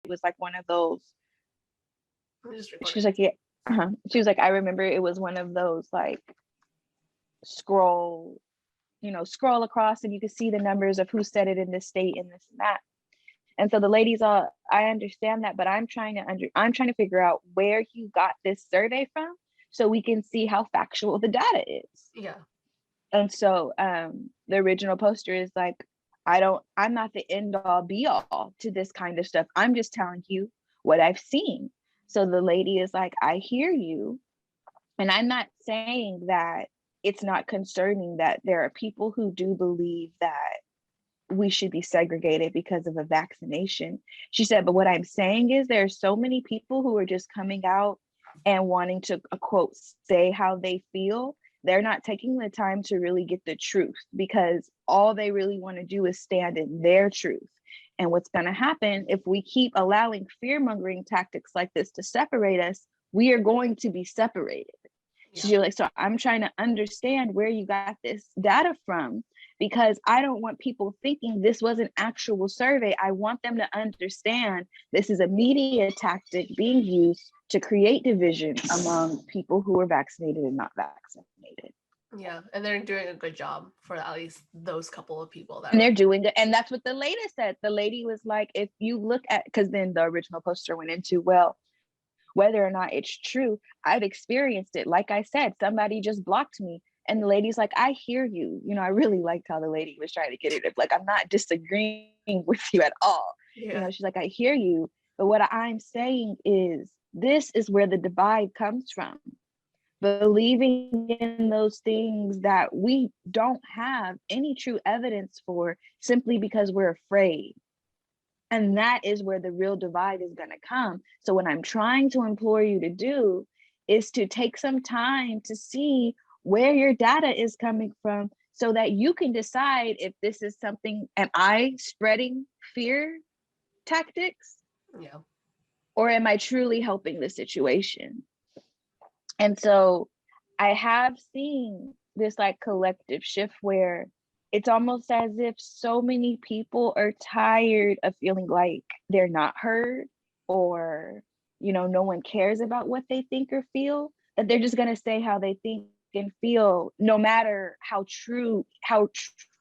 was like one of those. I'm just She was recording. like, yeah. She was like, I remember it was one of those like scroll, scroll across and you could see the numbers of who said it in this state and this and that. And so the ladies all, I understand that, but I'm trying to figure out where you got this survey from so we can see how factual the data is. Yeah. And so the original poster is like, I'm not the end all be all to this kind of stuff. I'm just telling you what I've seen. So the lady is like, I hear you. And I'm not saying that it's not concerning that there are people who do believe that we should be segregated because of a vaccination. She said, but what I'm saying is there are so many people who are just coming out and wanting to, quote, say how they feel. They're not taking the time to really get the truth because all they really want to do is stand in their truth. And what's going to happen if we keep allowing fear-mongering tactics like this to separate us, we are going to be separated. Yeah. She's like, so I'm trying to understand where you got this data from because I don't want people thinking this was an actual survey. I want them to understand this is a media tactic being used to create division among people who are vaccinated and not vaccinated. Yeah, and they're doing a good job for at least those couple of people that And are. they're doing it. And that's what the lady said. The lady was like, if you look at, because then the original poster went into, well, whether or not it's true, I've experienced it. Like I said, somebody just blocked me. And the lady's like, I hear you. I really liked how the lady was trying to get it. Like, I'm not disagreeing with you at all. Yeah. She's like, I hear you. But what I'm saying is, this is where the divide comes from. Believing in those things that we don't have any true evidence for simply because we're afraid. And that is where the real divide is going to come. So what I'm trying to implore you to do is to take some time to see where your data is coming from so that you can decide if this is something, am I spreading fear tactics? Yeah. Or am I truly helping the situation? And so I have seen this like collective shift where it's almost as if so many people are tired of feeling like they're not heard or, no one cares about what they think or feel, that they're just going to say how they think and feel, no matter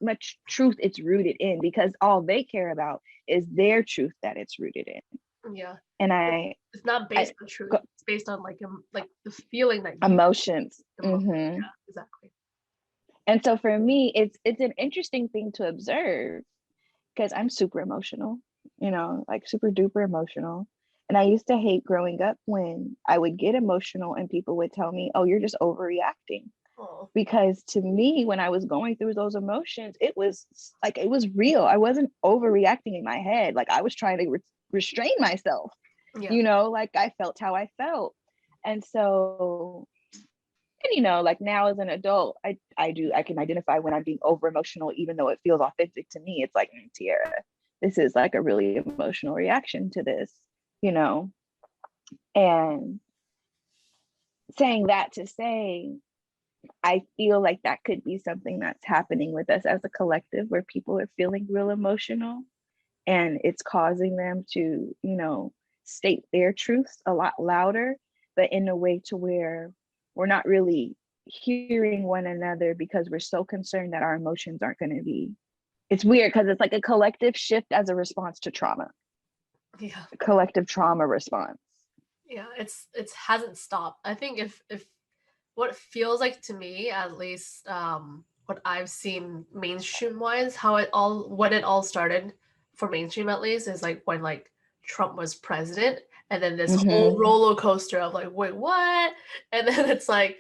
much truth it's rooted in, because all they care about is their truth that it's rooted in. Yeah. And It's not based on truth. It's based on like the feeling that you emotions. Yeah, exactly. And so for me, it's an interesting thing to observe because I'm super emotional, like super duper emotional. And I used to hate growing up when I would get emotional and people would tell me, oh, you're just overreacting. Oh. Because to me, when I was going through those emotions, it was real. I wasn't overreacting in my head. Like I was trying to restrain myself, Yeah. like I felt how I felt. And so, and like now as an adult, I can identify when I'm being over emotional, even though it feels authentic to me. It's like, TeAirra, this is like a really emotional reaction to this, and saying that to say, I feel like that could be something that's happening with us as a collective where people are feeling real emotional and it's causing them to, state their truths a lot louder, but in a way to where we're not really hearing one another because we're so concerned that our emotions aren't going to be. It's weird because it's like a collective shift as a response to trauma. Yeah. A collective trauma response. Yeah, it's hasn't stopped. I think if what it feels like to me, at least what I've seen mainstream wise, what it all started for mainstream at least is like when like Trump was president, and then this whole roller coaster of like, wait, what? And then it's like,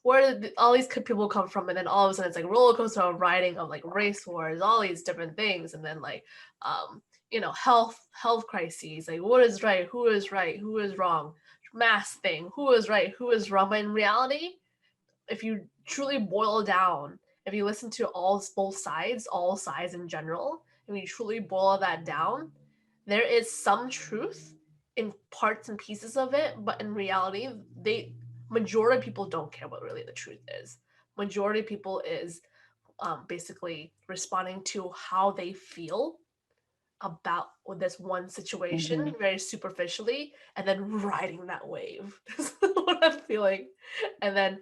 where did all these people come from? And then all of a sudden it's like roller coaster of riding of like race wars, all these different things, and then like health crises, like what is right, who is wrong, mass thing, who is right, who is wrong. But in reality, if you truly boil down, if you listen to both sides, all sides in general, and you truly boil that down, there is some truth in parts and pieces of it, but in reality, majority of people don't care what really the truth is. Majority of people is basically responding to how they feel about this one situation very superficially and then riding that wave. That's what I'm feeling. And then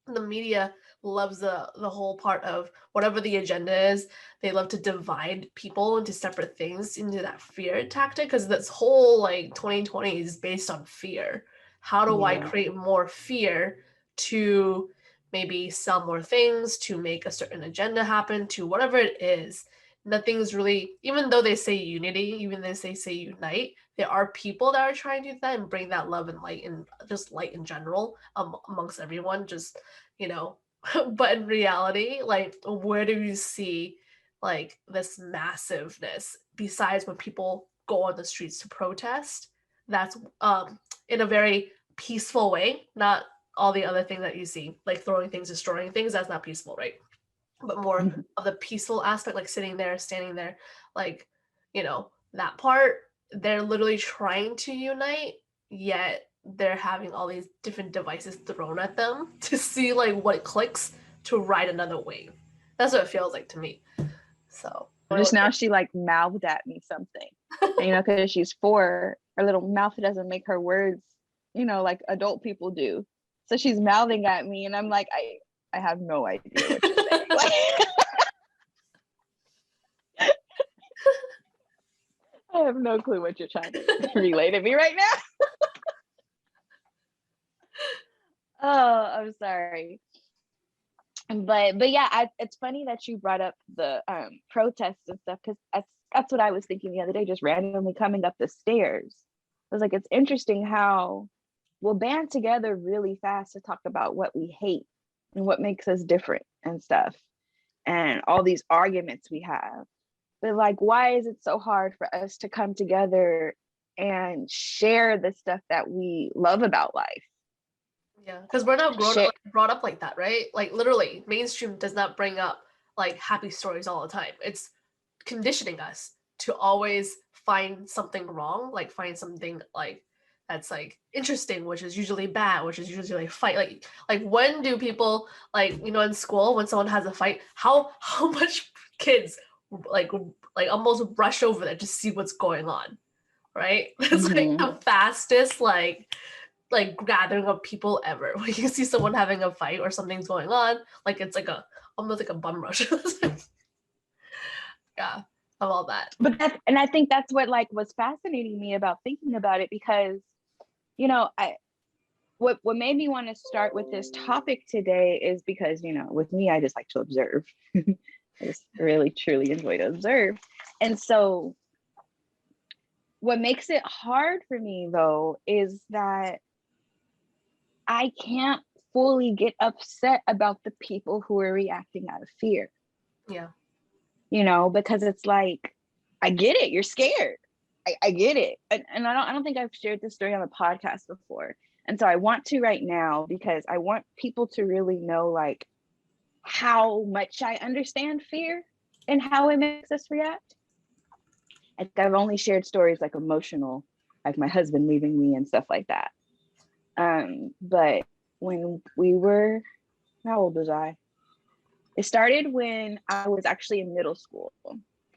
the media loves the whole part of whatever the agenda is. They love to divide people into separate things, into that fear tactic, because this whole like 2020 is based on fear. How do I create more fear to maybe sell more things, to make a certain agenda happen, to whatever it is? Nothing's really, even though they say unity, even though they say unite, there are people that are trying to do that and bring that love and light, and just light in general, amongst everyone, just, you know. But in reality, like, where do you see like this massiveness besides when people go on the streets to protest? That's in a very peaceful way, not all the other things that you see, like throwing things, destroying things. That's not peaceful, right? But more of the peaceful aspect, like sitting there, standing there, like, you know, that part. They're literally trying to unite, yet they're having all these different devices thrown at them to see like what clicks to ride another wave. That's what it feels like to me. So just now she like mouthed at me something, and, you know, because she's 4, her little mouth doesn't make her words, you know, like adult people do. So she's mouthing at me, and I'm like, I have no idea what you're saying. Like, I have no clue what you're trying to relay to me right now. Oh, I'm sorry. But yeah, it's funny that you brought up the protests and stuff, because that's what I was thinking the other day, just randomly coming up the stairs. I was like, it's interesting how we'll band together really fast to talk about what we hate and what makes us different and stuff, and all these arguments we have. But like, why is it so hard for us to come together and share the stuff that we love about life? Yeah, because we're not brought up like that, right? Like, literally, mainstream does not bring up like happy stories all the time. It's conditioning us to always find something wrong, like find something like that's like interesting, which is usually bad, which is usually like fight. Like when do people, like, you know, in school when someone has a fight, how much kids like almost rush over there to see what's going on, right? It's like the fastest like gathering of people ever. When you see someone having a fight or something's going on, like it's like almost like a bum rush. Yeah, of all that. But and I think that's what like was fascinating me about thinking about it, because, you know, what made me want to start with this topic today is because, you know, with me, I just like to observe. I just really truly enjoy to observe. And so what makes it hard for me though is that I can't fully get upset about the people who are reacting out of fear. Yeah. You know, because it's like, I get it, you're scared. I get it. And I don't think I've shared this story on the podcast before. And so I want to right now, because I want people to really know like how much I understand fear and how it makes us react. Like, I've only shared stories like emotional, like my husband leaving me and stuff like that. But when we were, how old was I? It started when I was actually in middle school,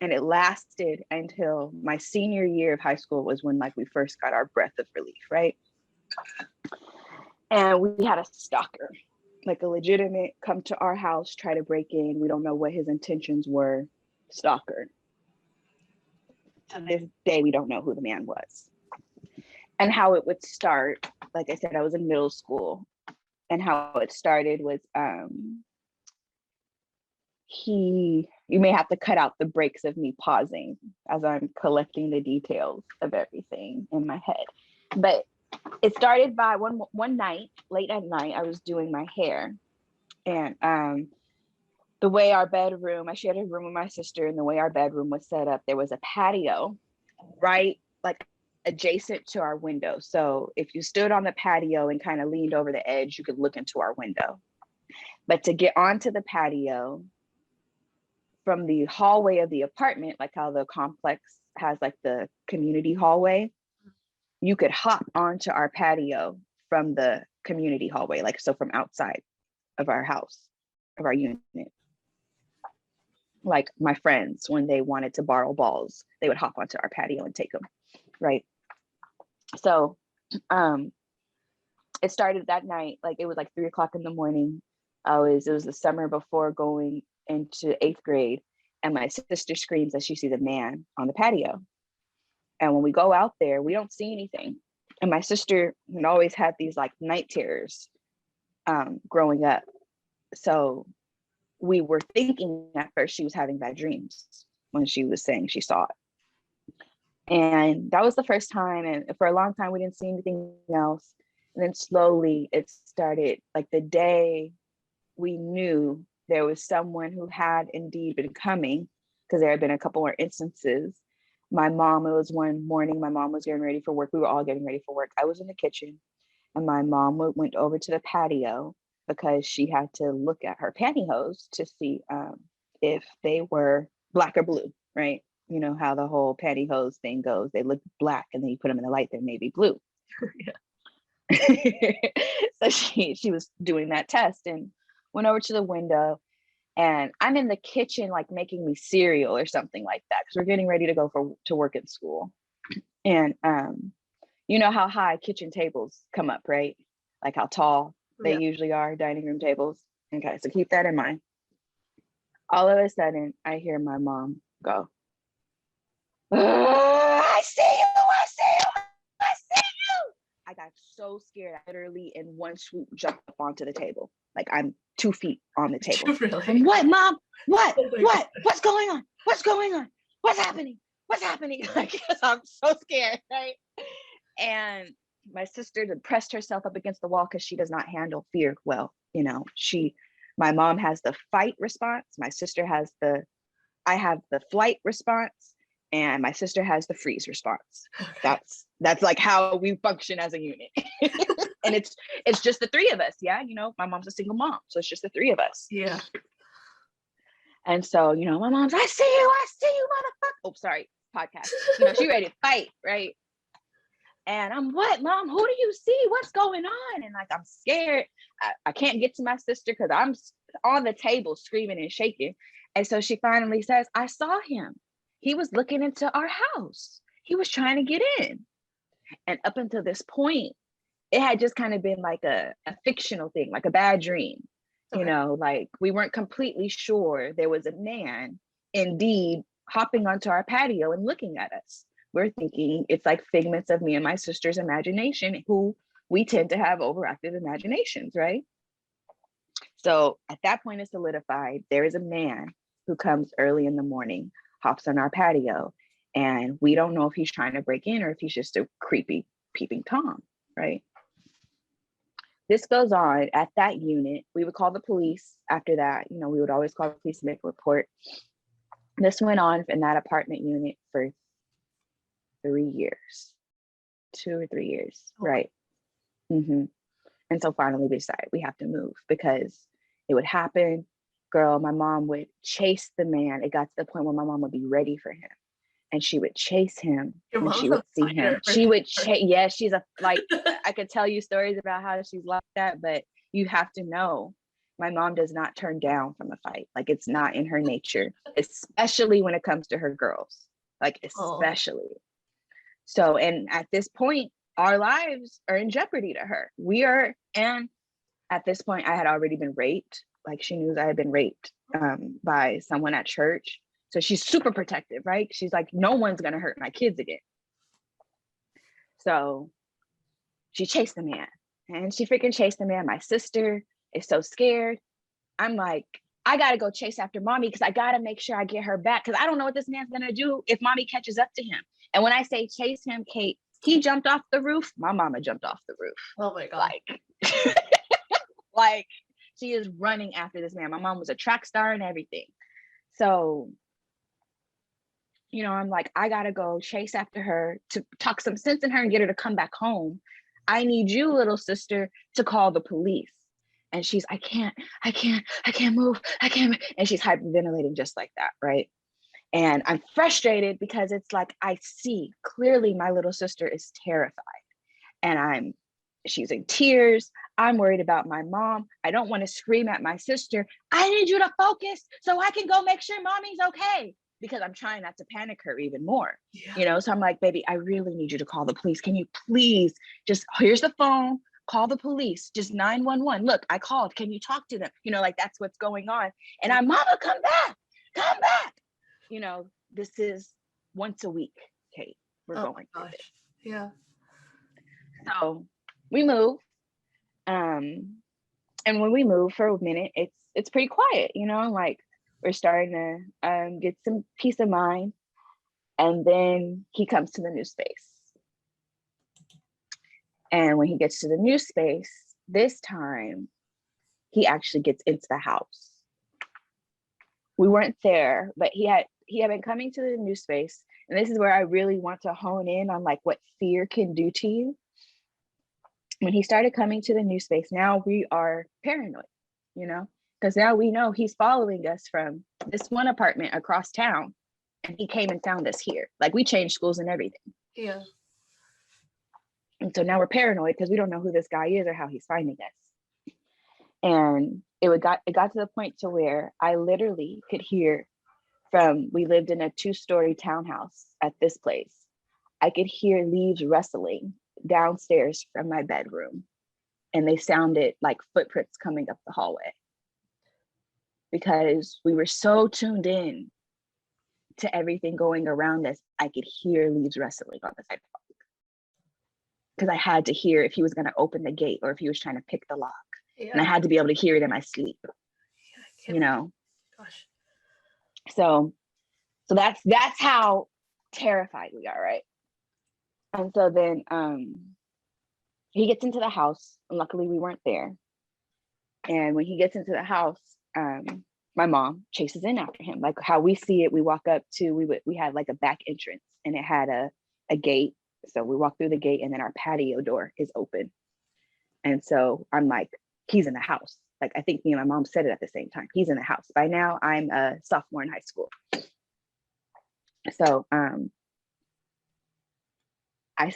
and it lasted until my senior year of high school was when like we first got our breath of relief, right? And we had a stalker, like a legitimate come to our house, try to break in. We don't know what his intentions were. Stalker. To this day, we don't know who the man was. And how it would start, like I said, I was in middle school, and how it started was you may have to cut out the breaks of me pausing as I'm collecting the details of everything in my head. But it started by one night, late at night, I was doing my hair. And the way our bedroom, I shared a room with my sister, and the way our bedroom was set up, there was a patio right like adjacent to our window. So if you stood on the patio and kind of leaned over the edge, you could look into our window. But to get onto the patio from the hallway of the apartment, like how the complex has like the community hallway, you could hop onto our patio from the community hallway, like so from outside of our house, of our unit. Like my friends, when they wanted to borrow balls, they would hop onto our patio and take them, right? So um, it started that night, like it was like 3 o'clock in the morning. It was the summer before going into 8th grade, and my sister screams that she sees a man on the patio. And when we go out there, we don't see anything. And my sister had always had these like night terrors growing up. So we were thinking at first she was having bad dreams when she was saying she saw it. And that was the first time. And for a long time, we didn't see anything else. And then slowly it started, like the day we knew there was someone who had indeed been coming, because there had been a couple more instances. My mom, it was one morning, my mom was getting ready for work. We were all getting ready for work. I was in the kitchen, and my mom went over to the patio because she had to look at her pantyhose to see if they were black or blue, right? You know how the whole pantyhose thing goes. They look black, and then you put them in the light, they're navy blue. So she was doing that test and went over to the window, and I'm in the kitchen like making me cereal or something like that because we're getting ready to go to work at school. And you know how high kitchen tables come up, right? Like how tall they usually are, dining room tables. Okay, so keep that in mind. All of a sudden, I hear my mom go, I see you, I see you, I see you. I got so scared, I literally in one swoop jumped up onto the table. Like I'm 2 feet on the table. Really? And what, Mom? What? Oh my What? God. What's going on? What's going on? What's happening? What's happening? Like, because I'm so scared, right? And my sister pressed herself up against the wall because she does not handle fear well. You know, my mom has the fight response. I have the flight response, and my sister has the freeze response. Okay. That's like how we function as a unit. And it's just the three of us. Yeah. You know, my mom's a single mom, so it's just the three of us. Yeah. And so, you know, my mom's, I see you, motherfucker. Oh, sorry, podcast. You know, she ready to fight, right? And I'm, what, Mom? Who do you see? What's going on? And like, I'm scared. I can't get to my sister because I'm on the table screaming and shaking. And so she finally says, I saw him. He was looking into our house. He was trying to get in. And up until this point, it had just kind of been like a fictional thing, like a bad dream. Okay. You know, like we weren't completely sure there was a man indeed hopping onto our patio and looking at us. We're thinking it's like figments of me and my sister's imagination, who we tend to have overactive imaginations, right? So at that point, it's solidified. There is a man who comes early in the morning, hops on our patio, and we don't know if he's trying to break in or if he's just a creepy peeping Tom, right? This goes on at that unit. We would call the police after that. You know, we would always call the police to make a report. This went on in that apartment unit for 3 years, 2 or 3 years, right? Mm-hmm. And so finally we decided we have to move because it would happen. Girl, my mom would chase the man. It got to the point where my mom would be ready for him, and she would chase him when she would see him. She would chase. Yeah, she's like, I could tell you stories about how she's like that, but you have to know, my mom does not turn down from a fight. Like, it's not in her nature, especially when it comes to her girls, like especially. So, and at this point, our lives are in jeopardy to her. And at this point, I had already been raped. Like, she knew I had been raped by someone at church. So she's super protective, right? She's like, no one's going to hurt my kids again. So she chased the man, and she freaking chased the man. My sister is so scared. I'm like, I got to go chase after mommy because I got to make sure I get her back because I don't know what this man's going to do if mommy catches up to him. And when I say chase him, Kate, he jumped off the roof. My mama jumped off the roof. Oh my God. Like she is running after this man. My mom was a track star and everything. So, you know, I'm like, I gotta go chase after her to talk some sense in her and get her to come back home. I need you, little sister, to call the police. And she's, I can't move. And she's hyperventilating just like that, right? And I'm frustrated because it's like, I see clearly my little sister is terrified. And I'm She's in tears. I'm worried about my mom. I don't want to scream at my sister. I need you to focus so I can go make sure mommy's okay, because I'm trying not to panic her even more. Yeah. So I'm like, baby, I really need you to call the police. Can you please just, here's the phone, call the police, just 911. Look, I called. Can you talk to them? Like that's what's going on. And I'm, mama, come back, come back. This is once a week, Kate. We're Oh going my through gosh. this. Yeah. So we move. And when we move for a minute, it's pretty quiet, like we're starting to get some peace of mind. And then he comes to the new space. And when he gets to the new space, this time he actually gets into the house. We weren't there, but he had been coming to the new space. And this is where I really want to hone in on like what fear can do to you. When he started coming to the new space, now we are paranoid, because now we know he's following us from this one apartment across town, and he came and found us here. Like, we changed schools and everything. Yeah. And so now we're paranoid because we don't know who this guy is or how he's finding us. And it got to the point to where I literally could hear we lived in a 2-story townhouse at this place. I could hear leaves rustling downstairs from my bedroom, and they sounded like footprints coming up the hallway, because we were so tuned in to everything going around us. I could hear leaves rustling on the sidewalk, because I had to hear if he was going to open the gate or if he was trying to pick the lock. Yeah. And I had to be able to hear it in my sleep. Gosh. So that's how terrified we are, right? And so then he gets into the house, and luckily we weren't there. And when he gets into the house, my mom chases in after him. Like how we see it, we walk up to, we had like a back entrance, and it had a gate. So we walk through the gate, and then our patio door is open. And so I'm like, he's in the house. Like, I think me and my mom said it at the same time. He's in the house. By now, I'm a sophomore in high school. So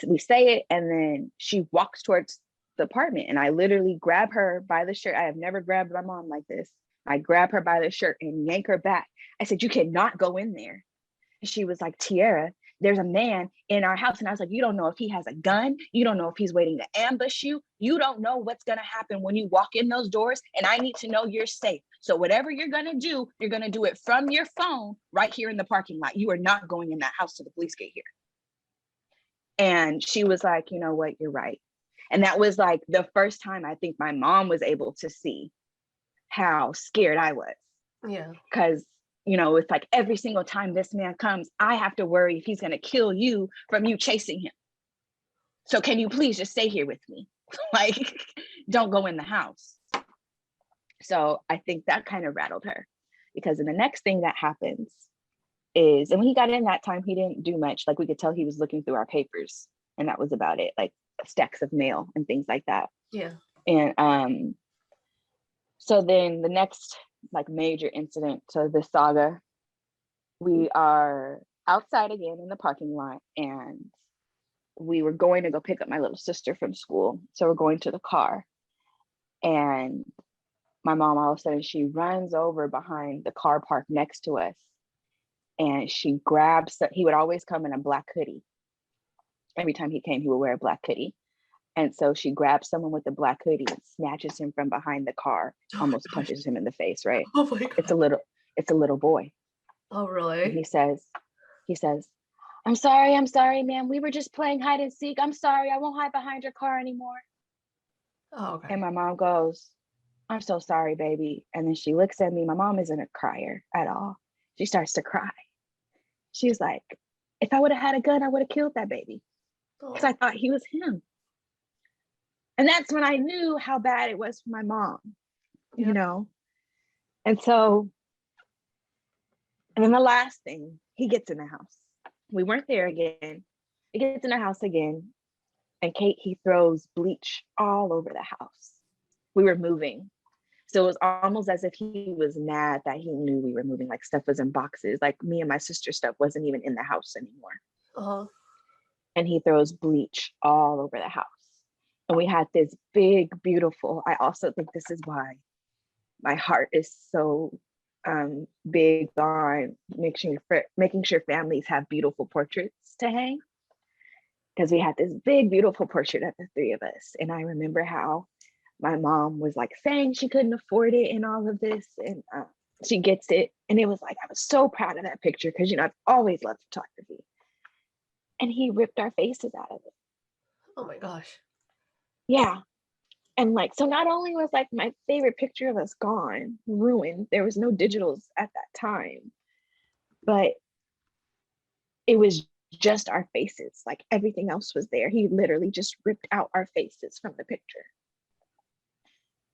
we say it, and then she walks towards the apartment, and I literally grab her by the shirt. I have never grabbed my mom like this. I grab her by the shirt and yank her back. I said, you cannot go in there. And she was like, TeAirra, there's a man in our house. And I was like, you don't know if he has a gun. You don't know if he's waiting to ambush you. You don't know what's going to happen when you walk in those doors. And I need to know you're safe. So whatever you're going to do, you're going to do it from your phone right here in the parking lot. You are not going in that house till the police get here. And she was like, you know what, you're right. And that was like the first time I think my mom was able to see how scared I was. Yeah. Because, it's like every single time this man comes, I have to worry if he's going to kill you from you chasing him. So can you please just stay here with me? Like, don't go in the house. So I think that kind of rattled her, because then the next thing that happens is, and when he got in that time, he didn't do much. Like, we could tell he was looking through our papers, and that was about it, like stacks of mail and things like that. Yeah. And so then the next like major incident to this saga, we are outside again in the parking lot, and we were going to go pick up my little sister from school. So we're going to the car, and my mom, all of a sudden, she runs over behind the car park next to us, and she grabs, he would always come in a black hoodie. Every time he came, he would wear a black hoodie. And so she grabs someone with the black hoodie and snatches him from behind the car, almost punches him in the face, right? Oh my God. It's a little boy. Oh, really? And he says, I'm sorry, ma'am. We were just playing hide and seek. I'm sorry. I won't hide behind your car anymore. Oh, okay. And my mom goes, I'm so sorry, baby. And then she looks at me. My mom isn't a crier at all. She starts to cry. She's like, if I would have had a gun, I would have killed that baby, because I thought he was him. And that's when I knew how bad it was for my mom, And so, and then the last thing, he gets in the house. We weren't there again. He gets in the house again, and Kate, he throws bleach all over the house. We were moving. So it was almost as if he was mad that he knew we were moving, like stuff was in boxes. Like me and my sister's stuff wasn't even in the house anymore. Uh-huh. And he throws bleach all over the house. And we had this big, beautiful, I also think this is why my heart is so big on making sure families have beautiful portraits to hang, because we had this big, beautiful portrait of the three of us. And I remember how my mom was like saying she couldn't afford it and all of this. And she gets it. And it was like, I was so proud of that picture because, you know, I've always loved photography. And he ripped our faces out of it. Oh my gosh. Yeah. And like, so not only was like my favorite picture of us gone, ruined, there was no digitals at that time, but it was just our faces. Like everything else was there. He literally just ripped out our faces from the picture.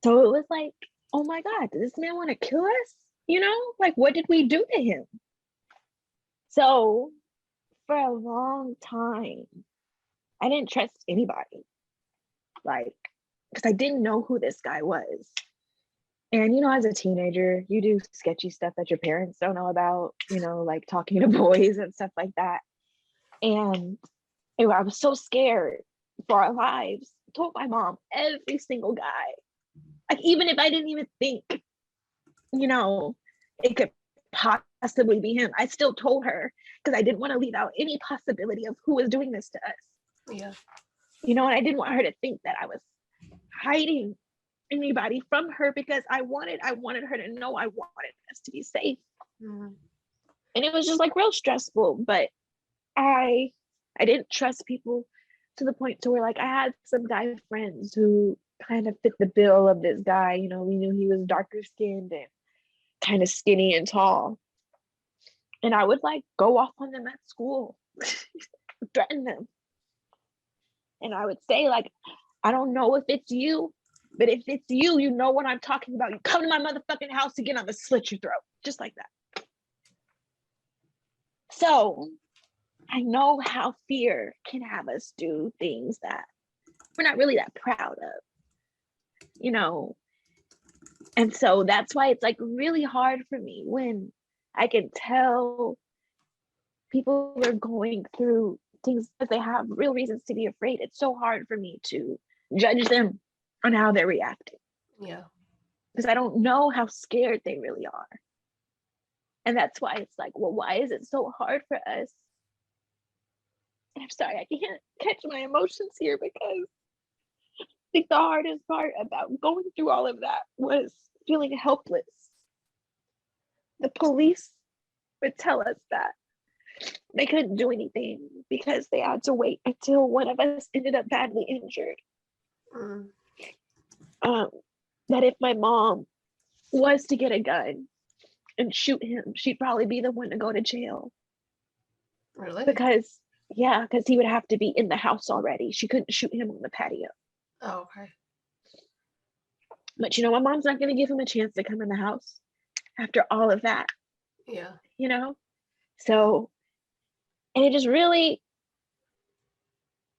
So it was like, oh my God, does this man want to kill us? You know, like what did we do to him? So for a long time, I didn't trust anybody. Like, because I didn't know who this guy was. And, you know, as a teenager, you do sketchy stuff that your parents don't know about, you know, like talking to boys and stuff like that. And I was so scared for our lives. I told my mom every single guy. Like, even if I didn't even think, you know, it could possibly be him, I still told her because I didn't want to leave out any possibility of who was doing this to us. Yeah. You know, and I didn't want her to think that I was hiding anybody from her because I wanted her to know I wanted us to be safe. Mm-hmm. And it was just like real stressful, but I didn't trust people to the point to where like I had some guy friends who kind of fit the bill of this guy. You know, we knew he was darker skinned and kind of skinny and tall. And I would like go off on them at school, threaten them. And I would say, like, I don't know if it's you, but if it's you, you know what I'm talking about. You come to my motherfucking house again, I'm gonna slit your throat. Just like that. So I know how fear can have us do things that we're not really that proud of, you know. And so that's why it's like really hard for me when I can tell people are going through things that they have real reasons to be afraid. It's so hard for me to judge them on how they're reacting. Yeah. Because I don't know how scared they really are. And that's why it's like, well, why is it so hard for us? And I'm sorry, I can't catch my emotions here because I think the hardest part about going through all of that was feeling helpless. The police would tell us that they couldn't do anything because they had to wait until one of us ended up badly injured. Mm. That if my mom was to get a gun and shoot him, she'd probably be the one to go to jail. Really? Because he would have to be in the house already. She couldn't shoot him on the patio. Oh, okay. But you know, my mom's not going to give him a chance to come in the house after all of that. Yeah. You know? So, and it just really,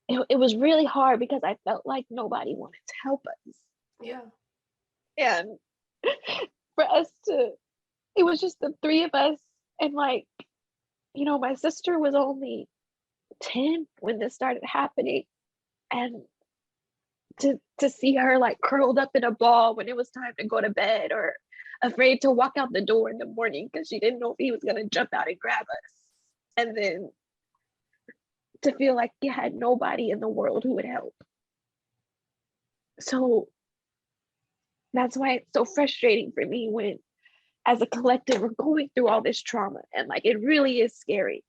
it was really hard because I felt like nobody wanted to help us. Yeah. And for us to, it was just the three of us. And like, you know, my sister was only 10 when this started happening. And to see her like curled up in a ball when it was time to go to bed, or afraid to walk out the door in the morning because she didn't know if he was going to jump out and grab us. And then to feel like you had nobody in the world who would help. So that's why it's so frustrating for me when, as a collective, we're going through all this trauma and like it really is scary.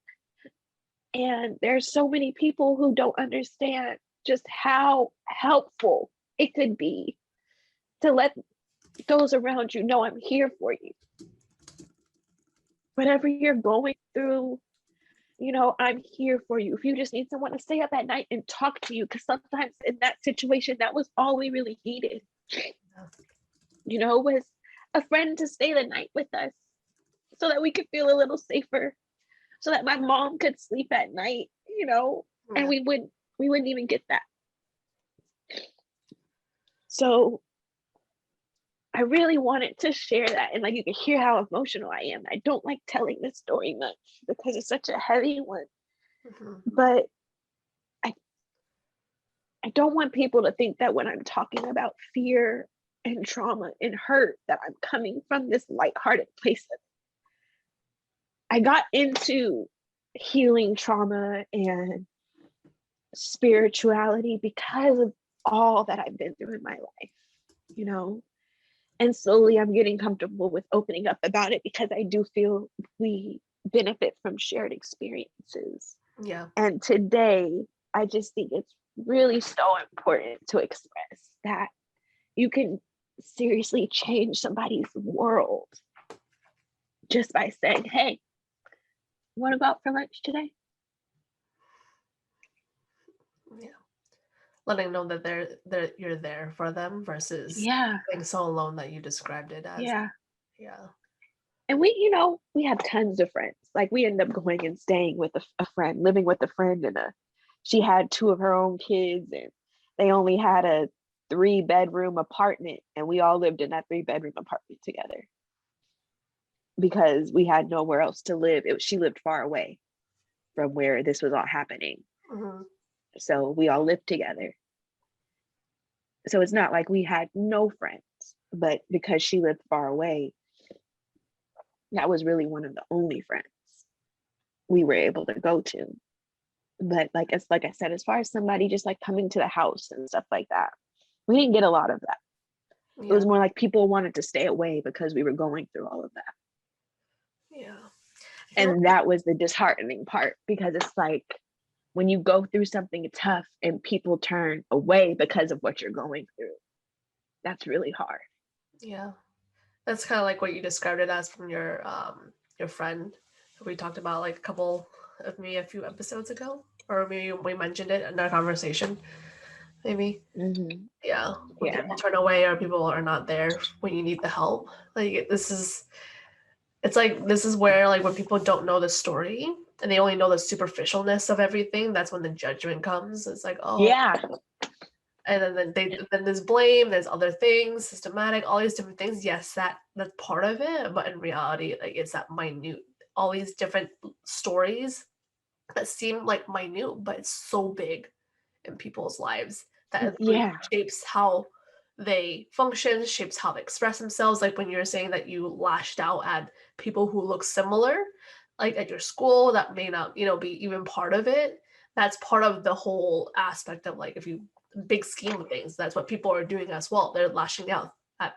And there's so many people who don't understand just how helpful it could be to let those around you know I'm here for you. Whatever you're going through, you know, I'm here for you. If you just need someone to stay up at night and talk to you, because sometimes in that situation, that was all we really needed. You know, was a friend to stay the night with us so that we could feel a little safer, so that my mom could sleep at night, you know, and we wouldn't even get that. So I really wanted to share that, and like you can hear how emotional I am. I don't like telling this story much because it's such a heavy one. Mm-hmm. But I don't want people to think that when I'm talking about fear and trauma and hurt, that I'm coming from this lighthearted place. I got into healing trauma and spirituality because of all that I've been through in my life, you know? And slowly I'm getting comfortable with opening up about it because I do feel we benefit from shared experiences. Yeah. And today, I just think it's really so important to express that you can seriously change somebody's world just by saying, hey, want to go out for lunch today? Yeah. Letting know that they're you're there for them versus Yeah. being so alone that you described it as. Yeah. Yeah. And we have tons of friends. Like we end up going and staying with a friend, living with a friend, and she had two of her own kids, and they only had a 3-bedroom apartment, and we all lived in that 3-bedroom apartment together because we had nowhere else to live. She lived far away from where this was all happening. Mm-hmm. So we all lived together. So it's not like we had no friends, but because she lived far away, that was really one of the only friends we were able to go to. But like I said, as far as somebody just like coming to the house and stuff like that, we didn't get a lot of that. Yeah. It was more like people wanted to stay away because we were going through all of that. Yeah. And that was the disheartening part, because it's like when you go through something tough and people turn away because of what you're going through, that's really hard. Yeah. That's kind of like what you described it as from your friend we talked about like a few episodes ago, or maybe we mentioned it in our conversation. Maybe. Mm-hmm. Yeah. When Yeah. people turn away or people are not there when you need the help. Like it's like this is where like when people don't know the story and they only know the superficialness of everything, that's when the judgment comes. It's like, oh, Yeah. and then there's blame, there's other things, systematic, all these different things. Yes, that's part of it, but in reality, like it's that minute, all these different stories that seem like minute, but it's so big in people's lives that it really Yeah. shapes how they function, shapes how they express themselves. Like when you're saying that you lashed out at people who look similar, like at your school, that may not, be even part of it. That's part of the whole aspect of like, if you big scheme of things, that's what people are doing as well. They're lashing out at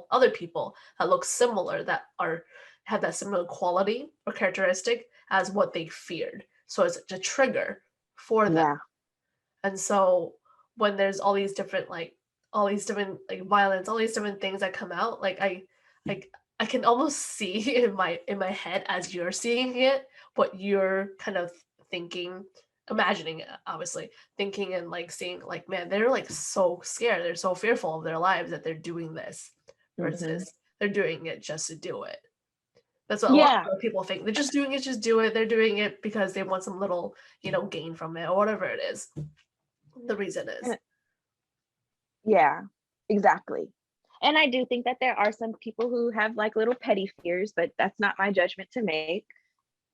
other people that look similar, that have that similar quality or characteristic as what they feared. So it's a trigger for them. Yeah. And so when there's all these different like violence, all these different things that come out, like I can almost see in my head as you're seeing it, what you're kind of thinking, imagining it, obviously, thinking and like seeing like, man, they're like so scared, they're so fearful of their lives that they're doing this versus they're doing it just to do it. That's what a lot of people think. They're just doing it, just do it. They're doing it because they want some little, gain from it or whatever it is. The reason is. Yeah, exactly. And I do think that there are some people who have like little petty fears, but that's not my judgment to make.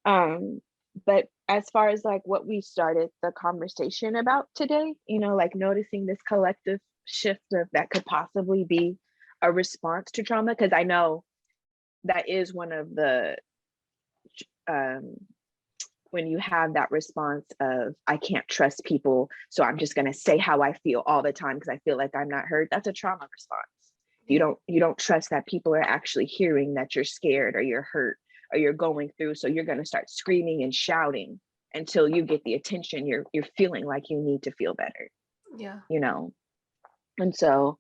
But as far as like what we started the conversation about today, like noticing this collective shift of that could possibly be a response to trauma, because I know that is one of the when you have that response of I can't trust people, so I'm just going to say how I feel all the time because I feel like I'm not heard. That's a trauma response. You don't trust that people are actually hearing that you're scared or you're hurt or you're going through, so you're going to start screaming and shouting until you get the attention you're feeling like you need to feel better. Yeah. And so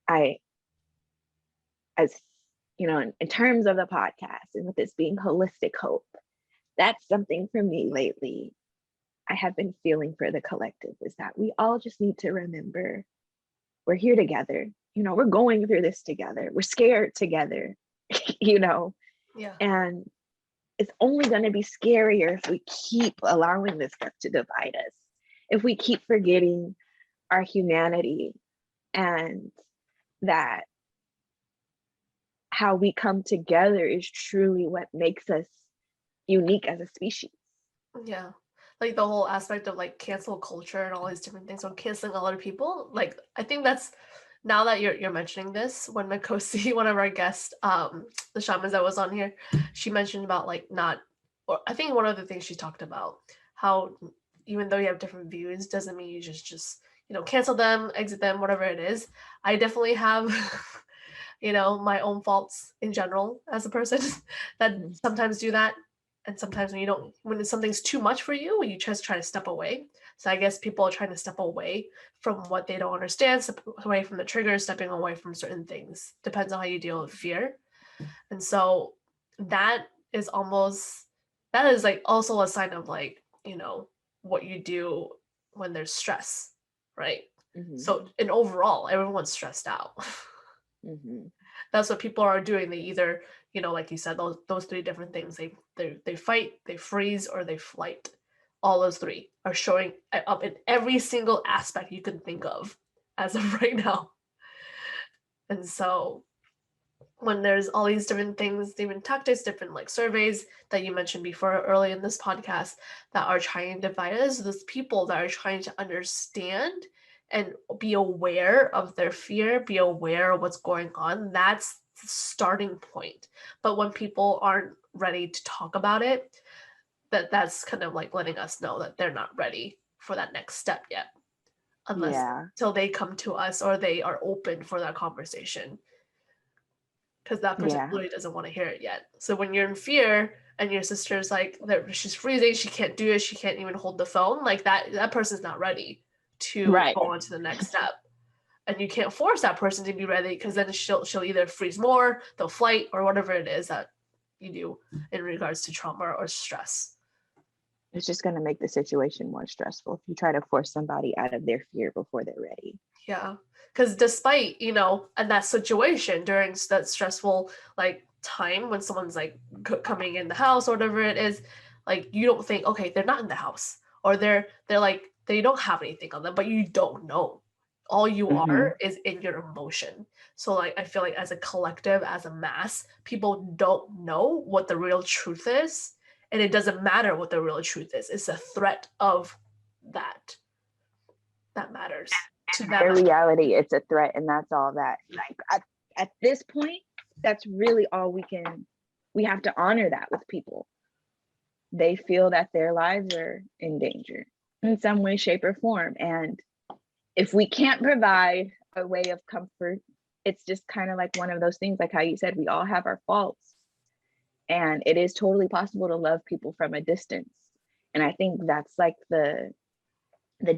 as in terms of the podcast and with this being holistic hope, that's something for me lately. I have been feeling for the collective is that we all just need to remember we're here together. We're going through this together. We're scared together, Yeah. And it's only going to be scarier if we keep allowing this stuff to divide us, if we keep forgetting our humanity and that how we come together is truly what makes us unique as a species. Yeah. like the whole aspect of like cancel culture and all these different things, or canceling a lot of people. Like I think that's, now that you're mentioning this, when Makosi, one of our guests, the shamans that was on here, she mentioned about like not, or I think one of the things she talked about, how even though you have different views doesn't mean you just cancel them, exit them, whatever it is. I definitely have my own faults in general as a person that Mhm. sometimes do that. And sometimes when something's too much for you, you just try to step away. So I guess people are trying to step away from what they don't understand, step away from the triggers, stepping away from certain things. Depends on how you deal with fear. And so that is almost, that is like also a sign of like, what you do when there's stress, right? Mhm. So, and overall, everyone's stressed out. Mhm. That's what people are doing. They either, like you said, those three different things. They fight, they freeze, or they flight. All those three are showing up in every single aspect you can think of as of right now. And so when there's all these different things, different tactics, different like surveys that you mentioned before early in this podcast that are trying to divide us, those people that are trying to understand and be aware of their fear, be aware of what's going on, that's the starting point. But when people aren't ready to talk about it, that's kind of like letting us know that they're not ready for that next step yet, unless Yeah. till they come to us or they are open for that conversation, because that person Yeah. literally doesn't want to hear it yet. So when you're in fear and your sister's like she's freezing, she can't do it, she can't even hold the phone, like that person's not ready to Right. go on to the next step. And you can't force that person to be ready, because then she'll either freeze more, they'll flight, or whatever it is that you do in regards to trauma or stress. It's just going to make the situation more stressful if you try to force somebody out of their fear before they're ready. Yeah, because despite in that situation during that stressful like time when someone's like coming in the house or whatever it is, like you don't think, okay, they're not in the house, or they're like they don't have anything on them, but you don't know. All you Mhm. are is in your emotion. So like I feel like as a collective, as a mass, people don't know what the real truth is, and it doesn't matter what the real truth is. It's a threat of that matters to them. Their reality, it's a threat, and that's all that. Like at this point, that's really all we have to honor that with people. They feel that their lives are in danger in some way, shape, or form. And if we can't provide a way of comfort, it's just kind of like one of those things, like how you said, we all have our faults. And it is totally possible to love people from a distance. And I think that's like the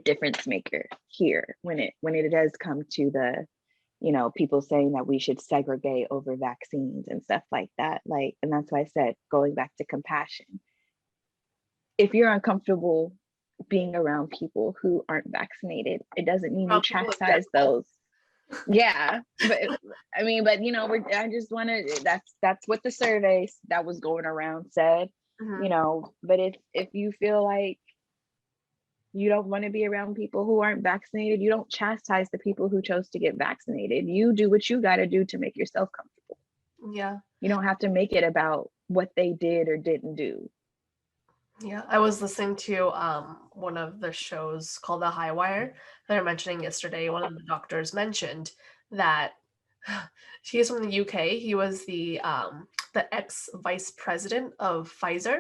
difference maker here when it does come to the people saying that we should segregate over vaccines and stuff like that. Like, and that's why I said, going back to compassion, if you're uncomfortable being around people who aren't vaccinated, it doesn't mean you chastise those. Yeah, but I mean, but I just want to. That's what the survey that was going around said. Mm-hmm. But if you feel like you don't want to be around people who aren't vaccinated, you don't chastise the people who chose to get vaccinated. You do what you got to do to make yourself comfortable. Yeah. You don't have to make it about what they did or didn't do. Yeah, I was listening to one of the shows called The High Wire. They were mentioning yesterday, one of the doctors mentioned that he's from the UK. He was the ex vice president of Pfizer,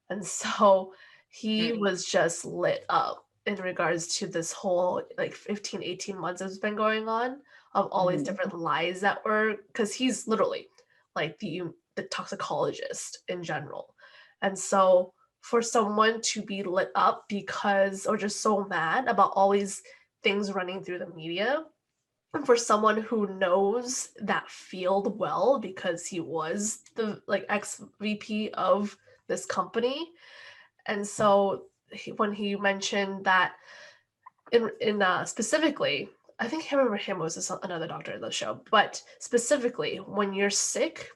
and so he was just lit up in regards to this whole like 15, 18 months that's been going on of all these Mm-hmm. different lies that were, because he's literally like the toxicologist in general. And so for someone to be lit up because, or just so mad about all these things running through the media, and for someone who knows that field well because he was the like ex VP of this company. And so when he mentioned that in specifically, I think I remember him was another doctor in the show, but specifically when you're sick,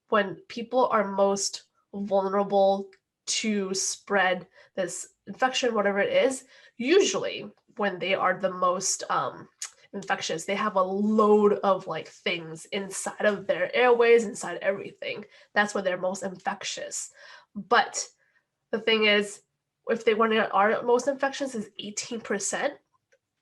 when people are most vulnerable to spread this infection, whatever it is, usually when they are the most infectious, they have a load of like things inside of their airways, inside everything. That's when they're most infectious. But the thing is, if they are most infectious, is 18%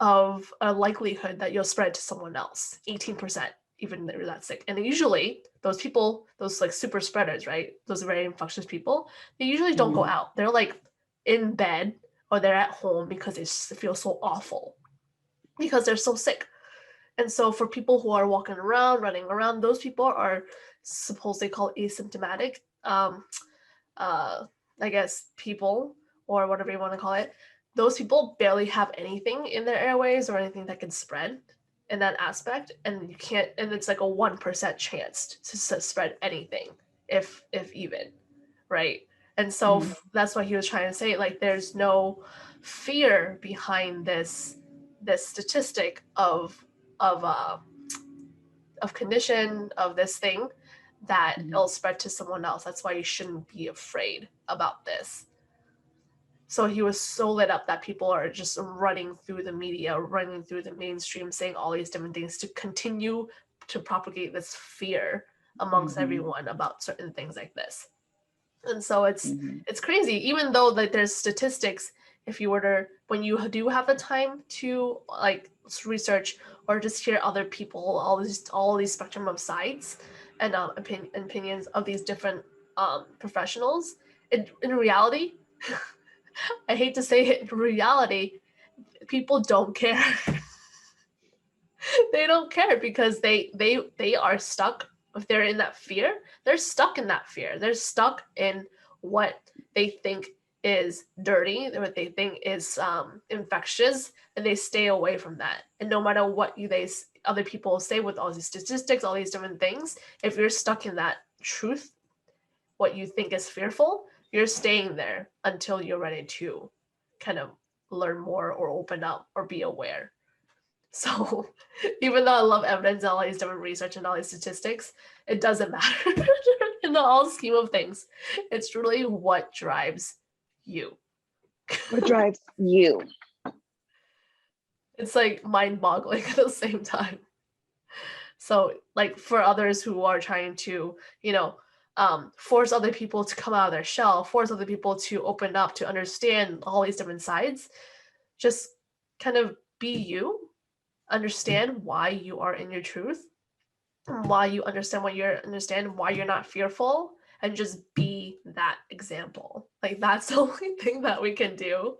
of a likelihood that you'll spread to someone else. 18%, even if you're that sick. And usually those people, those like super spreaders, right? Those very infectious people, they usually don't go out. They're like in bed or they're at home because they feel so awful because they're so sick. And so for people who are walking around, running around, those people are supposedly called asymptomatic, I guess, people, or whatever you want to call it. Those people barely have anything in their airways or anything that can spread in that aspect. And you can't, and it's like a 1% chance to spread anything, if even, right? And so that's what he was trying to say. Like, there's no fear behind this statistic of condition of this thing that it'll spread to someone else. That's why you shouldn't be afraid about this. So he was so lit up that people are just running through the media, running through the mainstream, saying all these different things to continue to propagate this fear amongst everyone about certain things like this. And so it's crazy, even though like there's statistics. If you were to, when you do have the time to like research or just hear other people, all these spectrum of sides and opinions of these different professionals, in reality, I hate to say it, in reality, people don't care. They don't care because they are stuck. If they're in that fear, they're stuck in that fear. They're stuck in what they think is dirty, what they think is infectious, and they stay away from that. And no matter what other people say with all these statistics, all these different things, if you're stuck in that truth, what you think is fearful, you're staying there until you're ready to kind of learn more or open up or be aware. So even though I love evidence and all these different research and all these statistics, it doesn't matter in the whole scheme of things. It's truly what drives you. What drives you? It's like mind-boggling at the same time. So like for others who are trying to, force other people to come out of their shell, force other people to open up, to understand all these different sides, just kind of be you, understand why you are in your truth, why you understand why you're not fearful, and just be that example. Like that's the only thing that we can do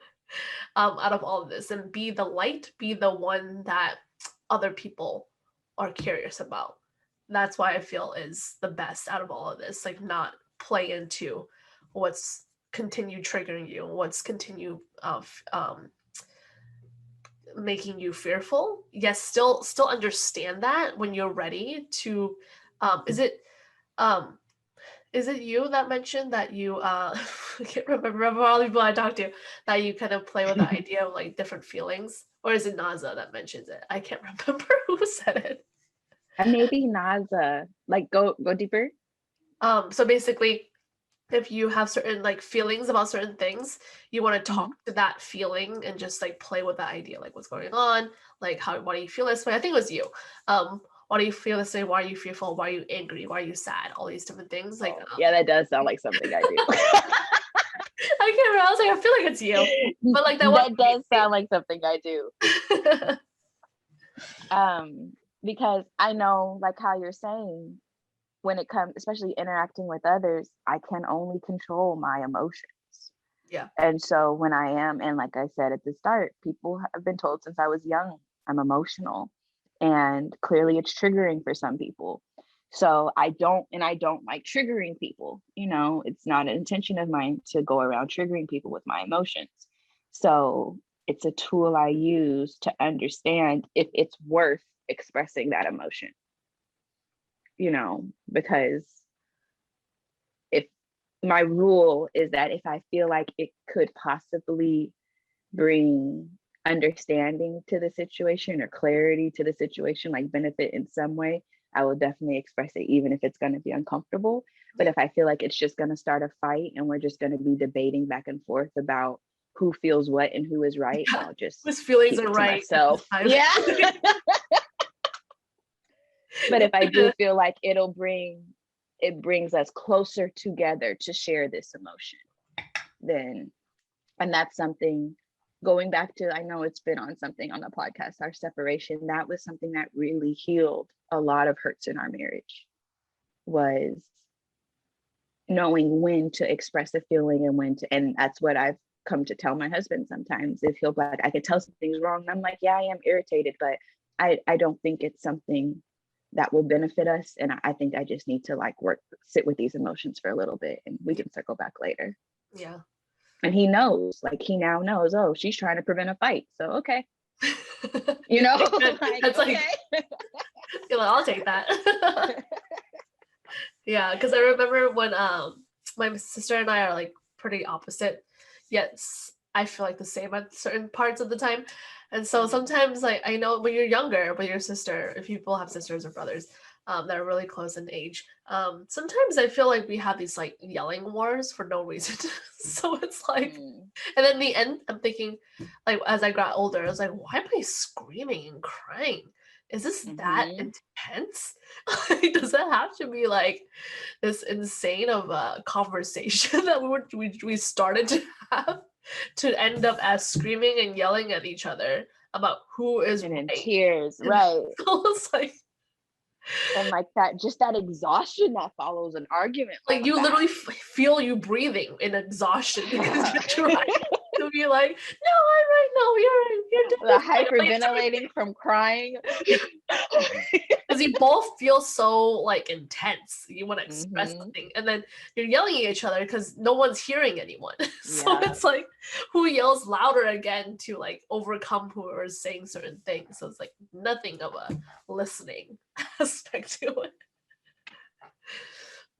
out of all of this, and be the light, be the one that other people are curious about. That's why I feel is the best out of all of this. Like, not play into what's continue triggering you, what's continue making you fearful. Yes, still understand that when you're ready to is it you that mentioned that you I can't remember all the people I talked to, that you kind of play with the idea of like different feelings? Or is it Naza that mentions it? I can't remember who said it. Maybe Naza. Like go deeper. So basically, if you have certain like feelings about certain things, you want to talk to that feeling and just like play with the idea, like what's going on, like why do you feel this way? I think it was you. Why do you feel this way? Why are you fearful? Why are you angry? Why are you sad? All these different things. Like yeah, that does sound like something I do. I can't remember. I was like, I feel like it's you, but like that does sound like something I do. Because I know, like how you're saying, when it comes, especially interacting with others, I can only control my emotions. Yeah. And so when I am, and like I said at the start, people have been told since I was young, I'm emotional. And clearly it's triggering for some people. So I don't like triggering people. It's not an intention of mine to go around triggering people with my emotions. So it's a tool I use to understand if it's worth expressing that emotion. Because if my rule is that if I feel like it could possibly bring understanding to the situation or clarity to the situation, like benefit in some way, I will definitely express it, even if it's going to be uncomfortable. But if I feel like it's just going to start a fight and we're just going to be debating back and forth about who feels what and who is right, I'll just whose feelings keep are it to right myself. Yeah. But if I do feel like it brings us closer together to share this emotion, then And that's something, going back to, I know it's been on something on the podcast, our separation, that was something that really healed a lot of hurts in our marriage, was knowing when to express a feeling and when to, and that's what I've come to tell my husband sometimes. If he'll be like, I could tell something's wrong, and I'm like, yeah, I am irritated, but I don't think it's something that will benefit us. And I think I just need to like sit with these emotions for a little bit, and we can circle back later. Yeah. And he knows, like he now knows, oh, she's trying to prevent a fight. So, okay. You know, like, that's okay. like, you're like, I'll take that. Yeah, because I remember when my sister and I are like pretty opposite, yet I feel like the same at certain parts of the time. And so sometimes, like, I know when you're younger with your sister, if people have sisters or brothers that are really close in age, sometimes I feel like we have these like yelling wars for no reason. So it's like, and then in the end, I'm thinking, like, as I got older, I was like, why am I screaming and crying? Is this that intense? Does it have to be like this insane of a conversation that we started to have to end up as screaming and yelling at each other about who is and in right? tears, right? So it's like, and like that, just that exhaustion that follows an argument. Like you literally feel you breathing in exhaustion because you're trying to be like, no, I'm right. No, you're the hyperventilating from crying. Because you both feel so like intense. You want to express something, and then you're yelling at each other because no one's hearing anyone. So it's like, who yells louder again to like overcome who is saying certain things. So it's like nothing of a listening aspect to it.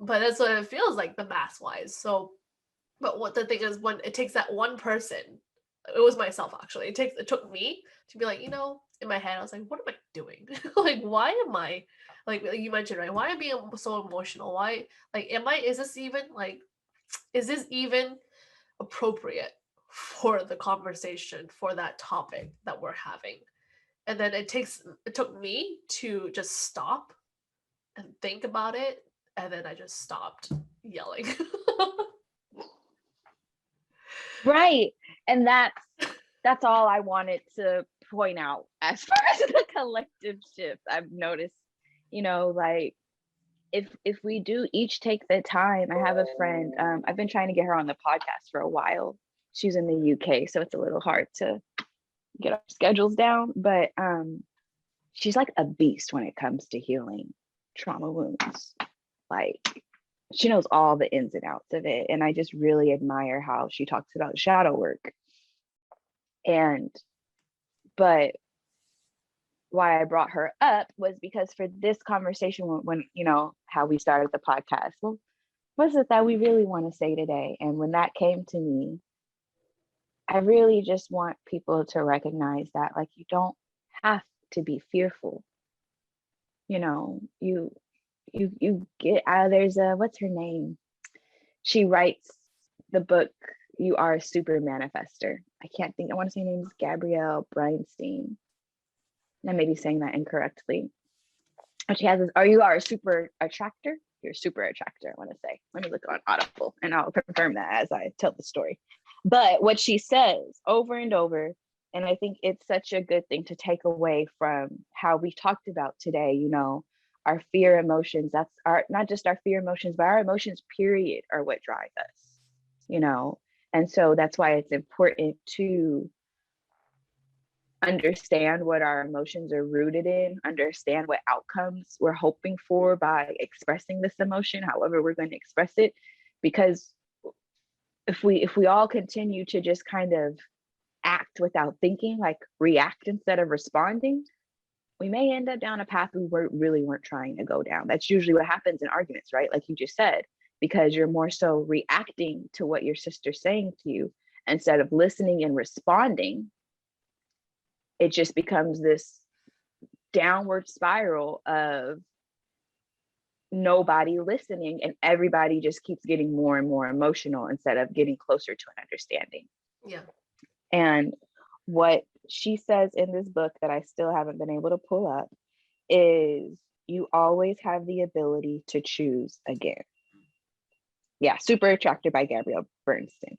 But that's what it feels like, the math wise. So, but what the thing is, when it takes that one person, it was myself actually. It took me to be like, you know, in my head, I was like, what am I doing? Like, why am I, like you mentioned, right? Why am I being so emotional? Why, like, is this even appropriate for the conversation, for that topic that we're having? And then it took me to just stop and think about it. And then I just stopped yelling. Right. And that's all I wanted to point out as far as the collective shift. I've noticed, you know, like if we do each take the time. I have a friend, I've been trying to get her on the podcast for a while. She's in the UK, so it's a little hard to get our schedules down, but she's like a beast when it comes to healing trauma wounds. Like, she knows all the ins and outs of it. And I just really admire how she talks about shadow work. But why I brought her up was because for this conversation, when you know, how we started the podcast, well, what is it that we really want to say today? And when that came to me, I really just want people to recognize that, like, you don't have to be fearful. You know, you get out. There's what's her name? She writes the book You Are a Super Manifester. I can't think. I want to say her name is Gabrielle Breinstein. I may be saying that incorrectly. But she has this, or you are a super attractor. You're a super attractor, I want to say. Let me look on Audible and I'll confirm that as I tell the story. But what she says over and over, and I think it's such a good thing to take away from how we talked about today, you know, our fear emotions, that's our, not just our fear emotions, but our emotions, period, are what drive us, you know? And so that's why it's important to understand what our emotions are rooted in, understand what outcomes we're hoping for by expressing this emotion, however we're going to express it. Because if we all continue to just kind of act without thinking, like react instead of responding, we may end up down a path we really weren't trying to go down. That's usually what happens in arguments, right? Like you just said, because you're more so reacting to what your sister's saying to you instead of listening and responding. It just becomes this downward spiral of nobody listening, and everybody just keeps getting more and more emotional instead of getting closer to an understanding. Yeah. And what she says in this book that I still haven't been able to pull up is, you always have the ability to choose again. Yeah, Super Attracted by Gabrielle Bernstein.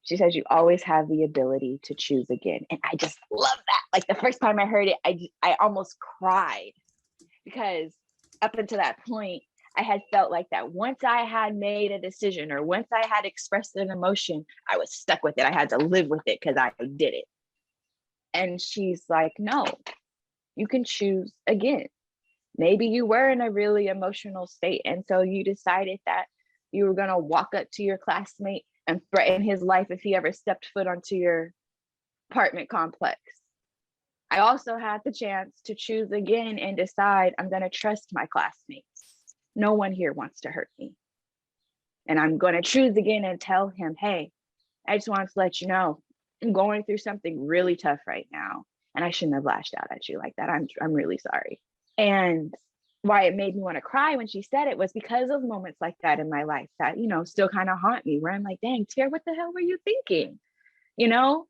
She says you always have the ability to choose again. And I just love that. Like the first time I heard it, I almost cried, because up until that point, I had felt like that once I had made a decision or once I had expressed an emotion, I was stuck with it. I had to live with it because I did it. And she's like, no, you can choose again. Maybe you were in a really emotional state. And so you decided that you were going to walk up to your classmate and threaten his life if he ever stepped foot onto your apartment complex. I also had the chance to choose again and decide I'm going to trust my classmates. No one here wants to hurt me. And I'm going to choose again and tell him, hey, I just wanted to let you know I'm going through something really tough right now. And I shouldn't have lashed out at you like that. I'm really sorry. And why it made me want to cry when she said it was because of moments like that in my life that, you know, still kind of haunt me, where I'm like, dang, TeAirra, what the hell were you thinking? You know?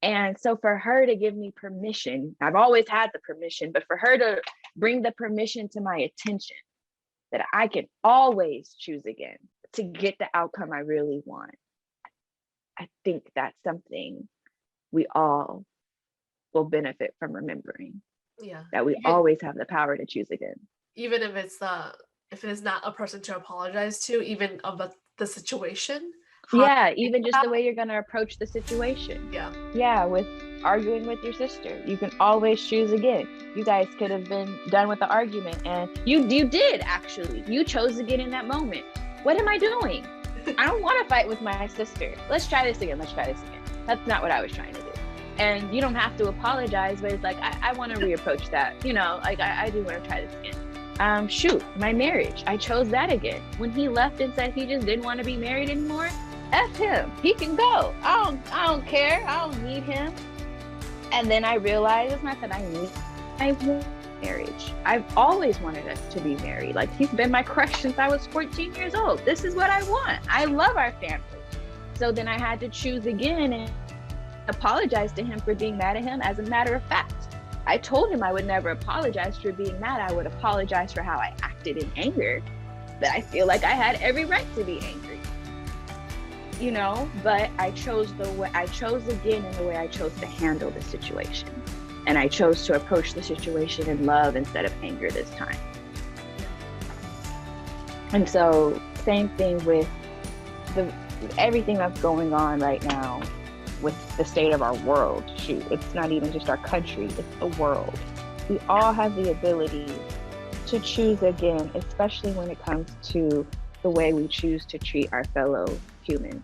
And so for her to give me permission, I've always had the permission, but for her to bring the permission to my attention that I can always choose again to get the outcome I really want, I think that's something we all will benefit from remembering. Yeah. That we always have the power to choose again. Even if it is not a person to apologize to, even of the situation. Yeah, even just the way you're gonna approach the situation. Yeah. Yeah, with arguing with your sister, you can always choose again. You guys could have been done with the argument, and you did actually. You chose again in that moment. What am I doing? I don't want to fight with my sister. Let's try this again. That's not what I was trying to do. And you don't have to apologize, but it's like, I want to reapproach that. You know, like I do want to try this again. Shoot, my marriage, I chose that again. When he left and said he just didn't want to be married anymore, F him, he can go. I don't care, I don't need him. And then I realized it's not that I want marriage. I've always wanted us to be married. Like, he's been my crush since I was 14 years old. This is what I want. I love our family. So then I had to choose again and apologize to him for being mad at him. As a matter of fact, I told him I would never apologize for being mad. I would apologize for how I acted in anger, that I feel like I had every right to be angry, you know, but I chose again in the way I chose to handle the situation. And I chose to approach the situation in love instead of anger this time. And so same thing with everything that's going on right now with the state of our world. Shoot, it's not even just our country, it's the world. We all have the ability to choose again, especially when it comes to the way we choose to treat our fellow humans.